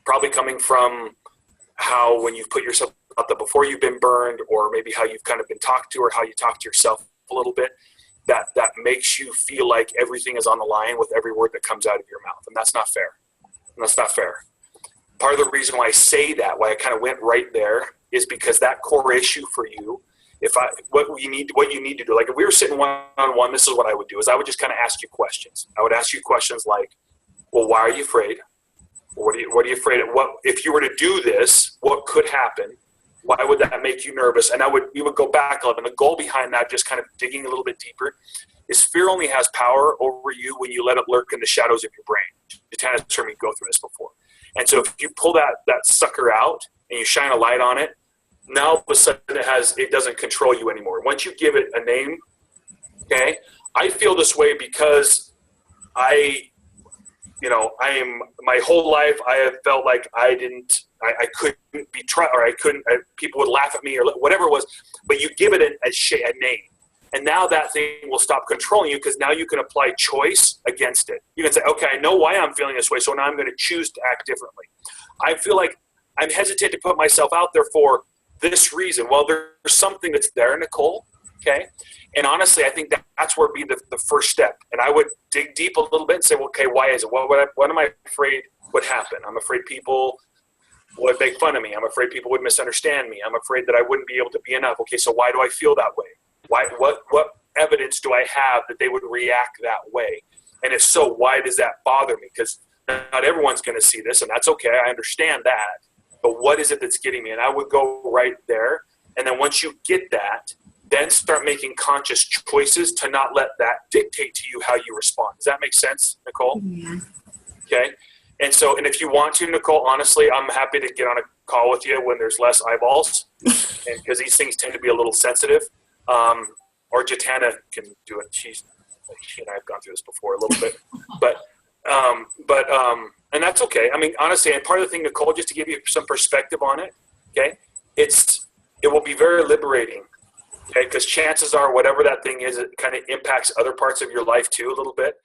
probably coming from how when you've put yourself out there before you've been burned, or maybe how you've kind of been talked to, or how you talk to yourself a little bit, that makes you feel like everything is on the line with every word that comes out of your mouth. And that's not fair. Part of the reason why I say that, why I kind of went right there, is because that core issue for you, what you need to do, if we were sitting one-on-one, this is what I would do, is I would just kind of ask you questions. I would ask you questions like, well, why are you afraid? What are you afraid of? What, if you were to do this, what could happen? Why would that make you nervous? And we would go back a little, and the goal behind that, just kind of digging a little bit deeper, is fear only has power over you when you let it lurk in the shadows of your brain. You kind of heard me go through this before. And so if you pull that sucker out and you shine a light on it, now all of a sudden it doesn't control you anymore. Once you give it a name, okay, I feel this way because my whole life I have felt like I couldn't be tried, or people would laugh at me or whatever it was, but you give it a name. And now that thing will stop controlling you, because now you can apply choice against it. You can say, okay, I know why I'm feeling this way, so now I'm going to choose to act differently. I feel like I'm hesitant to put myself out there for this reason. Well, there's something that's there, Nicole, okay? And honestly, I think that's where it'd be the first step. And I would dig deep a little bit and say, well, okay, why is it? What am I afraid would happen? I'm afraid people would make fun of me. I'm afraid people would misunderstand me. I'm afraid that I wouldn't be able to be enough. Okay, so why do I feel that way? What evidence do I have that they would react that way? And if so, why does that bother me? Because not everyone's going to see this, and that's okay. I understand that. But what is it that's getting me? And I would go right there. And then once you get that, then start making conscious choices to not let that dictate to you how you respond. Does that make sense, Nicole? Yeah. Okay. And if you want to, Nicole, honestly, I'm happy to get on a call with you when there's less eyeballs, and because these things tend to be a little sensitive. Or Jatana can do it. She and I have gone through this before a little bit, and that's okay. I mean, honestly, and part of the thing, Nicole, just to give you some perspective on it, okay, it will be very liberating, okay, because chances are whatever that thing is, it kind of impacts other parts of your life too a little bit.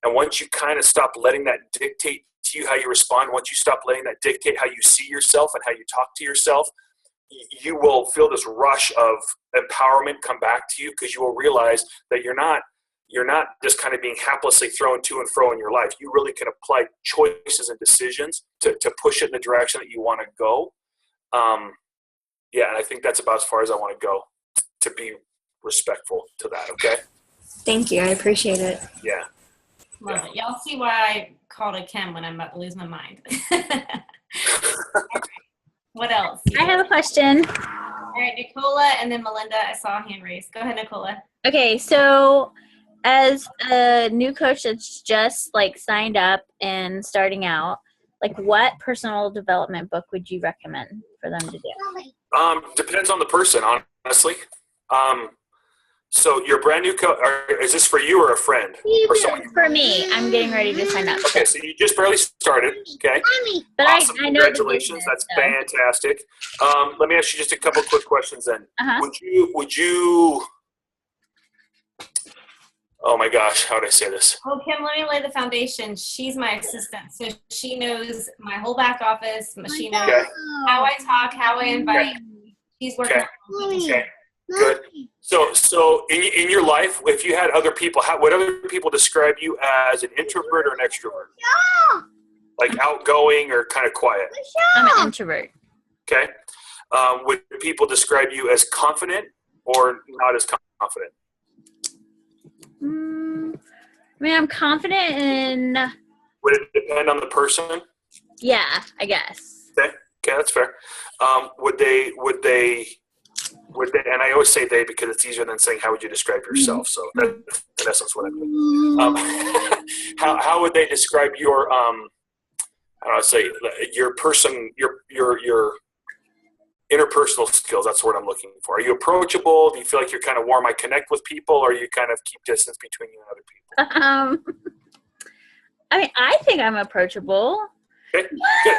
And once you kind of stop letting that dictate to you how you respond, once you stop letting that dictate how you see yourself and how you talk to yourself, you will feel this rush of empowerment come back to you, because you will realize that you're not just kind of being haplessly thrown to and fro in your life. You really can apply choices and decisions to push it in the direction that you want to go. And I think that's about as far as I want to go, to be respectful to that, okay? Thank you. I appreciate it. Yeah. Love it. Y'all see why I called a Kim when I'm about to lose my mind. What else? I have a question. All right, Nicola and then Melinda. I saw a hand raised. Go ahead, Nicola. Okay, so as a new coach that's just like signed up and starting out, like what personal development book would you recommend for them to do? Depends on the person, honestly. So you're a brand new coach. Is this for you or a friend? Or someone? For me, I'm getting ready to sign up. Okay, so you just barely started. Okay. But Awesome. I know the Congratulations. business, That's so. fantastic. Let me ask you just a couple quick questions then. Uh-huh. Would you, oh my gosh, how would I say this? Oh, Kim, let me lay the foundation. She's my assistant, so she knows my whole back office. She knows Okay. how I talk, how I invite. She's working on it. Okay. Good. So in your life, if you had other people, would other people describe you as an introvert or an extrovert? Like outgoing or kind of quiet? I'm an introvert. Okay. Would people describe you as confident or not as confident? I mean, I'm confident in, Would it depend on the person? yeah, I guess. Okay, that's fair. Would they, and I always say they because it's easier than saying how would you describe yourself. So that's in essence what I'm doing. How would they describe your, I don't know, say your person, your interpersonal skills? That's the word I'm looking for. Are you approachable? Do you feel like you're kind of warm? I connect with people, or you kind of keep distance between you and other people? I mean, I think I'm approachable. Okay, good.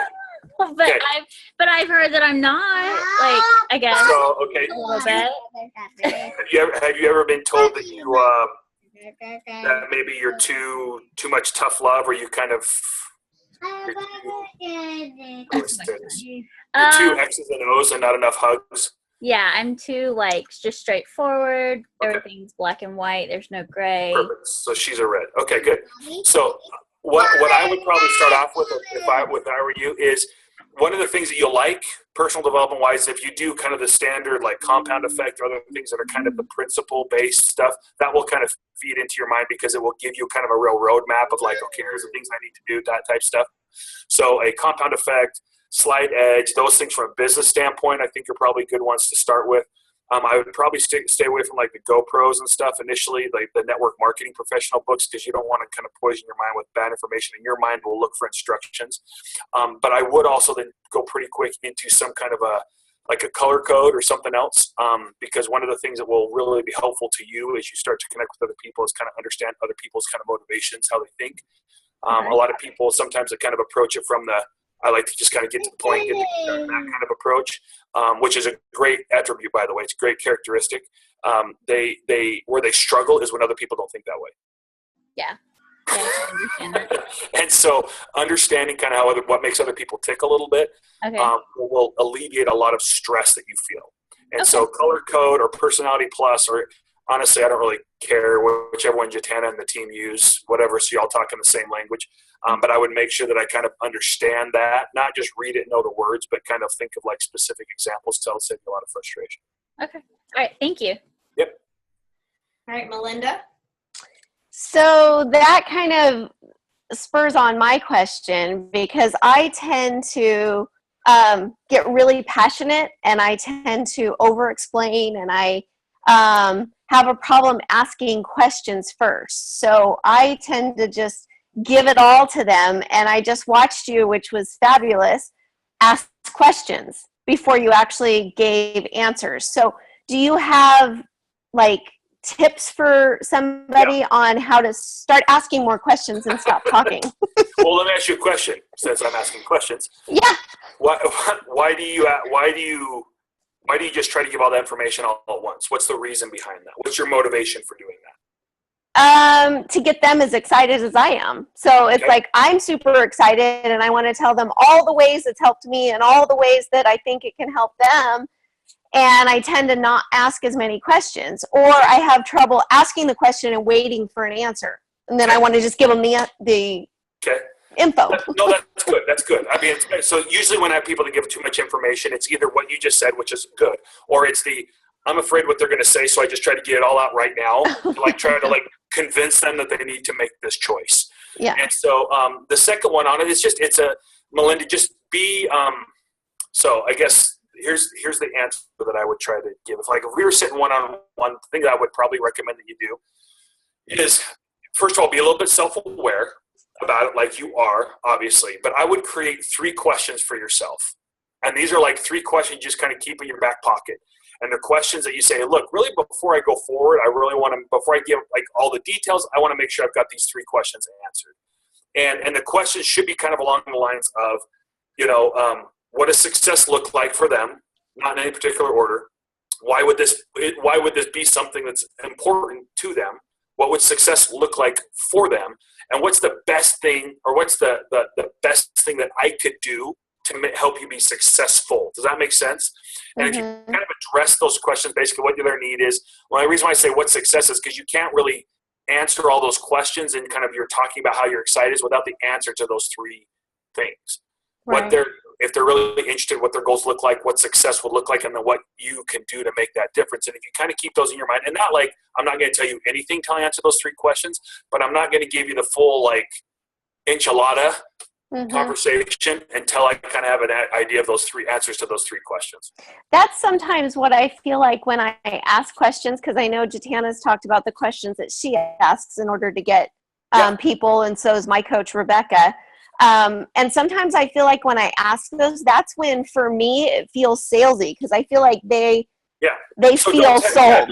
But Okay. I've heard that I'm not. Like, I guess So, okay. a little bit. Have you ever been told that you that maybe you're too much tough love, or you kind of you're too X's and O's and not enough hugs? Yeah, I'm too like just straightforward. Okay. Everything's black and white. There's no gray. Perfect. So she's a red. Okay, good. So what I would probably start off with if I were you is one of the things that you'll like personal development wise, if you do kind of the standard like compound effect or other things that are kind of the principle based stuff, that will kind of feed into your mind because it will give you kind of a real roadmap of like, okay, here's the things I need to do, that type stuff. So a compound effect, slight edge, those things from a business standpoint, I think are probably good ones to start with. I would probably stay away from like the GoPros and stuff initially, like the network marketing professional books, because you don't want to kind of poison your mind with bad information, and your mind will look for instructions. But I would also then go pretty quick into some kind of a color code or something else, because one of the things that will really be helpful to you as you start to connect with other people is kind of understand other people's kind of motivations, how they think. A lot of people sometimes they kind of approach it from I like to just kind of get to the point, that kind of approach, which is a great attribute, by the way. It's a great characteristic. Where they struggle is when other people don't think that way. Yeah. I understand that. And so understanding kind of what makes other people tick a little bit Okay. will alleviate a lot of stress that you feel. And so color code or personality plus, or honestly, I don't really care whichever one Jatana and the team use, whatever, so y'all talk in the same language. But I would make sure that I kind of understand that, not just read it and know the words, but kind of think of like specific examples to save you a lot of frustration. Okay. All right. Thank you. Yep. All right, Melinda. So that kind of spurs on my question, because I tend to get really passionate and I tend to over-explain, and I have a problem asking questions first. So I tend to just give it all to them, and I just watched you, which was fabulous, ask questions before you actually gave answers. So do you have like tips for somebody on how to start asking more questions and stop talking? Well, let me ask you a question, since I'm asking questions. Yeah. Why do you just try to give all that information all at once? What's the reason behind that? What's your motivation for doing that? To get them as excited as I am. So it's like, I'm super excited and I want to tell them all the ways it's helped me and all the ways that I think it can help them. And I tend to not ask as many questions, or I have trouble asking the question and waiting for an answer. And then I want to just give them the info. No, that's good. That's good. I mean, so usually when I have people that give too much information, it's either what you just said, which is good, or it's I'm afraid what they're going to say, so I just try to get it all out right now, like try to like convince them that they need to make this choice. Yeah. And so the second one on it is just, Melinda, just be, so I guess here's the answer that I would try to give. If we were sitting one-on-one, thing that I would probably recommend that you do is, first of all, be a little bit self-aware about it, like you are, obviously, but I would create 3 questions for yourself. And these are like 3 questions you just kind of keep in your back pocket. And they're questions that you say, look, really before I go forward, I really want to, before I give like all the details, I want to make sure I've got these 3 questions answered. And the questions should be kind of along the lines of, what does success look like for them? Not in any particular order. Why would this be something that's important to them? What would success look like for them? And what's the best thing, or what's the best thing that I could do to help you be successful? Does that make sense? And if you kind of address those questions, basically what their need is. Well, the reason why I say what success is, because you can't really answer all those questions and kind of you're talking about how your excited is without the answer to those 3 things. Right. If they're really interested, what their goals look like, what success would look like, and then what you can do to make that difference. And if you kind of keep those in your mind, and not like, I'm not going to tell you anything till I answer those 3 questions, but I'm not going to give you the full like enchilada conversation until I kind of have an idea of those 3 answers to those 3 questions. That's sometimes what I feel like when I ask questions, because I know Jatana's talked about the questions that she asks in order to get people, and so is my coach, Rebecca. And sometimes I feel like when I ask those, that's when for me it feels salesy, because I feel like they feel sold.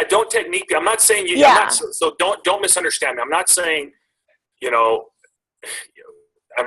Don't technique. I'm not saying you. So don't misunderstand me. I'm not saying, I'm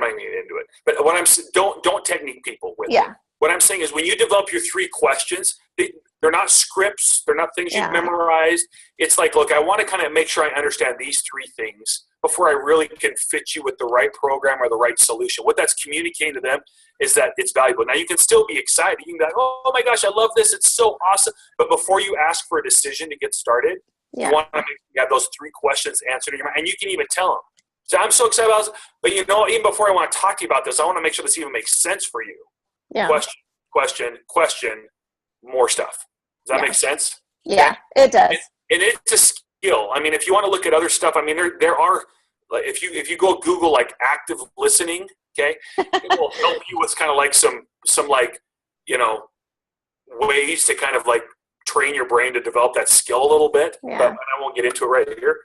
not going to get into it. But what I'm don't technique people with it. What I'm saying is when you develop your 3 questions, they're not scripts. They're not things you've memorized. It's like, look, I want to kind of make sure I understand these 3 things before I really can fit you with the right program or the right solution. What that's communicating to them is that it's valuable. Now, you can still be excited. You can be like, oh my gosh, I love this. It's so awesome. But before you ask for a decision to get started, you want to make sure you have those 3 questions answered in your mind. And you can even tell them. So I'm so excited about this. But even before I want to talk to you about this, I want to make sure this even makes sense for you. Yeah. Question, more stuff. Does that make sense? Yeah, it does. And it's a skill. I mean, if you want to look at other stuff, I mean, there are, like, if you go Google like active listening, okay, it will help you with kind of like some like, ways to kind of like train your brain to develop that skill a little bit. Yeah. But I won't get into it right here.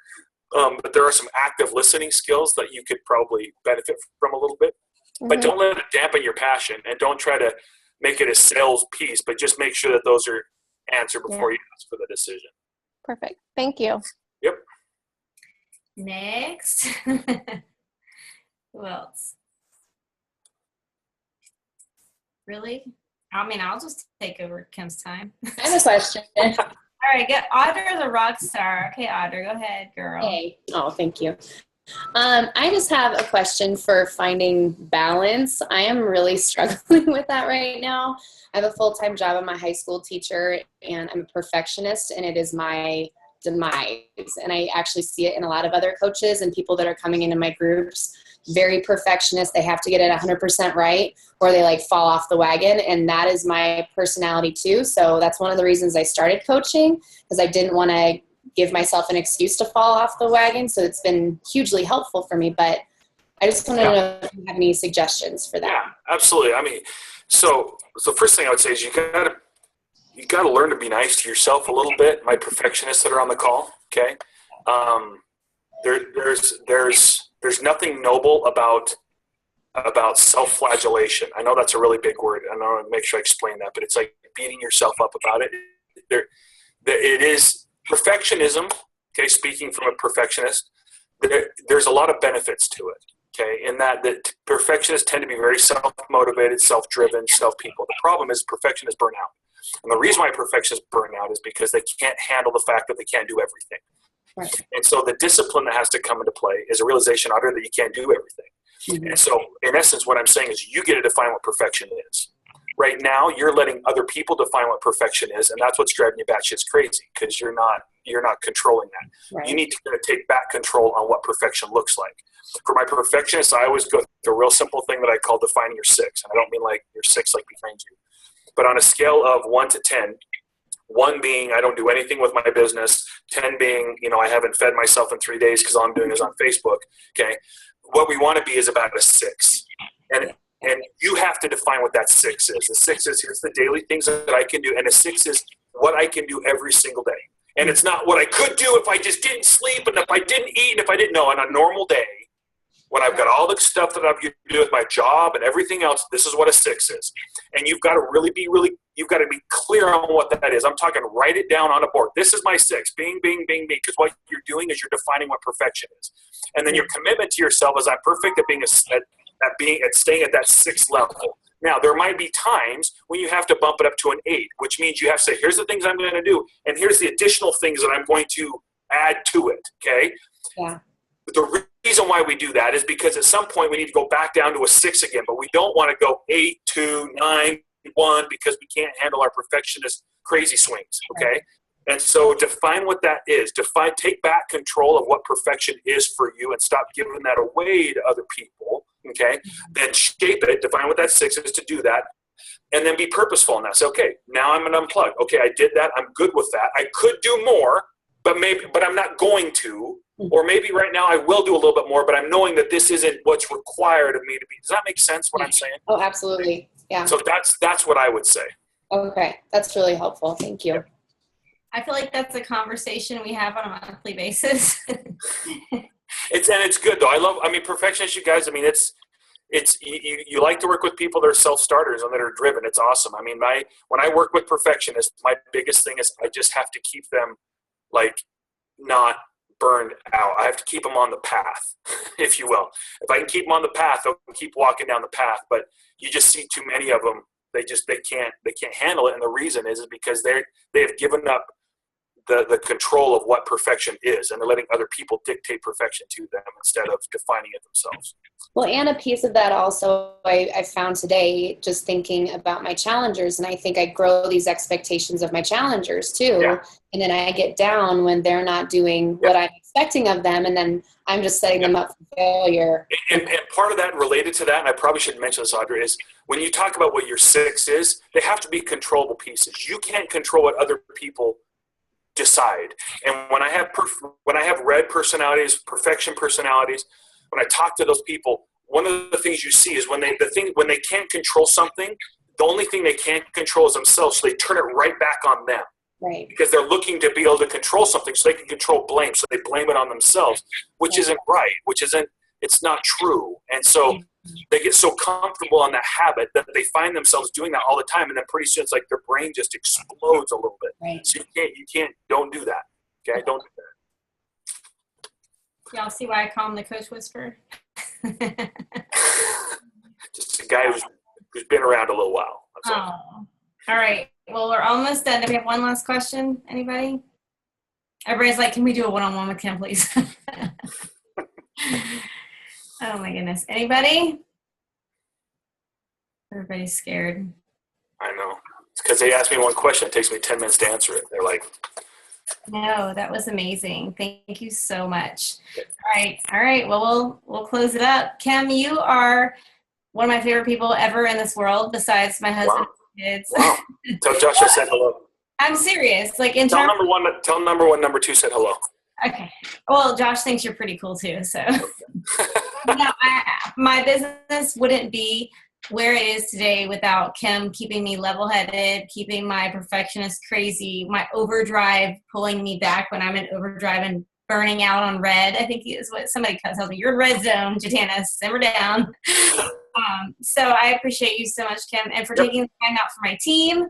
But there are some active listening skills that you could probably benefit from a little bit. But don't let it dampen your passion, and don't try to make it a sales piece, but just make sure that those are answered before you ask for the decision. Perfect. Thank you. Yep. Next. Who else? Really? I mean, I'll just take over Kim's time. I have a question. All right, get Audra the rock star. Okay, Audra, go ahead, girl. Hey. Oh, thank you. I just have a question for finding balance. I am really struggling with that right now. I have a full-time job. I'm a high school teacher, and I'm a perfectionist, and it is my demise. And I actually see it in a lot of other coaches and people that are coming into my groups. Very perfectionist. They have to get it 100% right, or they like fall off the wagon. And that is my personality too. So that's one of the reasons I started coaching, because I didn't want to give myself an excuse to fall off the wagon. So it's been hugely helpful for me, but I just want to know if you have any suggestions for that. Yeah, absolutely. I mean, so the first thing I would say is you gotta learn to be nice to yourself a little bit. My perfectionists that are on the call, okay? There's nothing noble about self-flagellation. I know that's a really big word. I want to make sure I explain that, but it's like beating yourself up about it. It is perfectionism, okay, speaking from a perfectionist, there's a lot of benefits to it, okay, in that perfectionists tend to be very self-motivated, self-driven, self-people. The problem is perfectionists burn out. And the reason why perfectionists burn out is because they can't handle the fact that they can't do everything. Right. And so the discipline that has to come into play is a realization out there that you can't do everything. Mm-hmm. And so in essence, what I'm saying is you get to define what perfection is. Right now, you're letting other people define what perfection is, and that's what's driving you batshit crazy, because you're not controlling that. Right. You need to take back control on what perfection looks like. For my perfectionists, I always go through a real simple thing that I call defining your 6. And I don't mean like your 6 like behind you. But on a scale of 1 to 10, 1 being I don't do anything with my business, 10 being, I haven't fed myself in 3 days because all I'm doing is on Facebook. Okay. What we want to be is about a 6. And you have to define what that 6 is. The 6 is here's the daily things that I can do. And a 6 is what I can do every single day. And it's not what I could do if I just didn't sleep and if I didn't eat and if I didn't know. On a normal day, when I've got all the stuff that I've to do with my job and everything else, this is what a 6 is. And you've got to you've got to be clear on what that is. I'm talking write it down on a board. This is my 6, bing, bing, bing, bing. Because what you're doing is you're defining what perfection is. And then your commitment to yourself is I'm perfect at being at staying at that 6th level. Now, there might be times when you have to bump it up to an 8, which means you have to say, here's the things I'm going to do, and here's the additional things that I'm going to add to it, okay? Yeah. But the reason why we do that is because at some point we need to go back down to a 6 again, but we don't want to go 8, 2, 9, 1 because we can't handle our perfectionist crazy swings, okay? And so define what that is. Take back control of what perfection is for you and stop giving that away to other people, okay? Then shape it, define what that 6 is to do that, and then be purposeful in that. Say, okay, now I'm going to unplug. Okay, I did that. I'm good with that. I could do more, but I'm not going to. Or maybe right now I will do a little bit more, but I'm knowing that this isn't what's required of me to be. Does that make sense what I'm saying? Oh, absolutely. Yeah. So that's what I would say. Okay. That's really helpful. Thank you. I feel like that's a conversation we have on a monthly basis. It's good though. Perfectionists, you guys, you like to work with people that are self-starters and that are driven. It's awesome. When I work with perfectionists, my biggest thing is I just have to keep them not burned out. I have to keep them on the path, if you will. If I can keep them on the path, they'll keep walking down the path. But you just see too many of them. They can't handle it. And the reason is because they have given up the control of what perfection is, and they're letting other people dictate perfection to them instead of defining it themselves. Well, and a piece of that also I found today, just thinking about my challengers, and I think I grow these expectations of my challengers too. Yeah. And then I get down when they're not doing what I'm expecting of them, and then I'm just setting them up for failure. And part of that related to that, and I probably should mention this, Audrey, is when you talk about what your 6 is, they have to be controllable pieces. You can't control what other people decide. And when I have red personalities, perfection personalities, when I talk to those people, one of the things you see is when they can't control something, the only thing they can't control is themselves, so they turn it right back on them. Right. Because they're looking to be able to control something so they can control blame, so they blame it on themselves, which isn't right, it's not true. And so they get so comfortable on that habit that they find themselves doing that all the time, and then pretty soon it's like their brain just explodes a little bit. Right. So don't do that. Okay, don't do that. Y'all see why I call him the Coach Whisperer? Just a guy who's been around a little while. That's all. All right. Well, we're almost done. Do we have one last question? Anybody? Everybody's like, can we do a one-on-one with Kim, please? Oh my goodness. Anybody? Everybody's scared. I know. It's because they asked me one question. It takes me 10 minutes to answer it. They're like, no, that was amazing. Thank you so much. All right. Well, we'll close it up. Kim, you are one of my favorite people ever in this world, besides my husband and kids. Wow. Tell Josh I said hello. I'm serious. Tell number one, number 2 said hello. Okay. Well, Josh thinks you're pretty cool too. So my business wouldn't be where it is today without Kim keeping me level-headed, keeping my perfectionist crazy, my overdrive pulling me back when I'm in overdrive and burning out on red. I think is what somebody tells me. You're in red zone, Jatana. Simmer down. So I appreciate you so much, Kim, and for taking the time out for my team.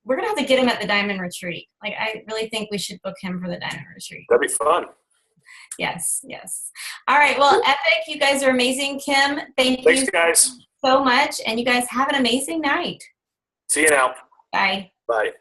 We're gonna have to get him at the Diamond Retreat. I really think we should book him for the Diamond Retreat. That'd be fun. Yes. All right. Well, epic. You guys are amazing, Kim. Thanks, you guys so much, and you guys have an amazing night. See you now. Bye. Bye.